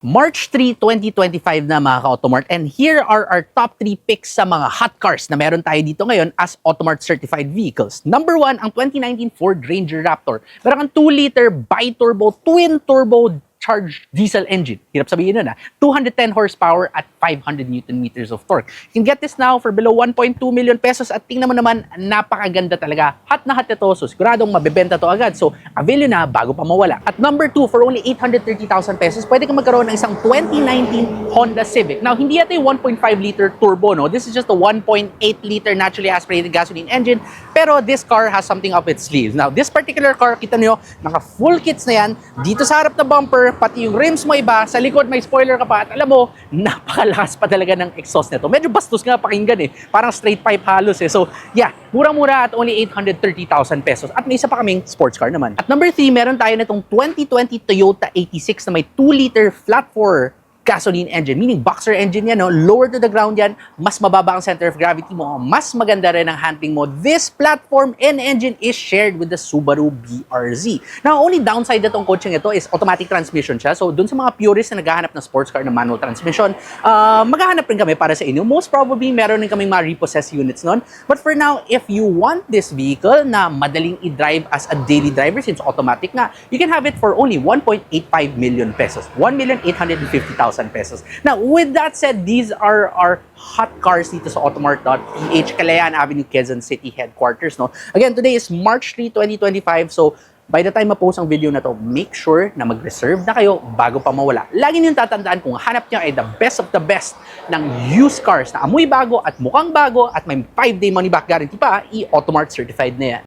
March 3, 2025 na mga ka-Automart, and here are our top 3 picks sa mga hot cars na meron tayo dito ngayon as Automart certified vehicles. Number 1, ang 2019 Ford Ranger Raptor. Meron kang 2-liter bi-turbo, twin-turbo charged diesel engine. Hirap sabihin nun 210 horsepower at 500 Newton meters of torque. You can get this now for below 1.2 million pesos at tingnan mo naman, napakaganda talaga. Hot na hot ito, so siguradong mabebenta to agad. So, avail na bago pa mawala. At number 2, for only 830,000 pesos, pwede kang magkaroon ng isang 2019 Honda Civic. Now, hindi ito yung 1.5 liter turbo, no? This is just a 1.8 liter naturally aspirated gasoline engine. Pero this car has something up its sleeves. Now, this particular car, kita nyo, naka full kits na yan. Dito sa harap na bumper, pati yung rims mo iba, sa likod may spoiler ka pa, at alam mo, napakalakas pa talaga ng exhaust nito. Medyo bastos nga pakinggan parang straight pipe halos So yeah, murang-mura at only 830,000 pesos. At may isa pa kaming sports car naman. At number 3, meron tayo nitong 2020 Toyota 86 na may 2-liter flat 4 gasoline engine, meaning boxer engine yan, no? Lower to the ground yan, mas mababa ang center of gravity mo, mas maganda rin ang handling mo. This platform and engine is shared with the Subaru BRZ. Now, only downside na itong coaching ito is automatic transmission siya. So, dun sa mga purists na naghahanap ng sports car na manual transmission, maghahanap rin kami para sa inyo. Most probably, meron rin kaming mga repossessed units nun. But for now, if you want this vehicle na madaling i-drive as a daily driver since automatic nga, you can have it for only 1.85 million pesos. 1,850,000 pesos. Now, with that said, these are our hot cars dito sa Automart.ph, Kalayaan Avenue, Quezon City headquarters. No? Again, today is March 3, 2025. So, by the time ma-post ang video na to, make sure na mag-reserve na kayo bago pa mawala. Lagi niyong tatandaan kung hanap niyo ay the best of the best ng used cars na amoy bago at mukhang bago at may 5-day money back guarantee pa, i-Automart certified na yan.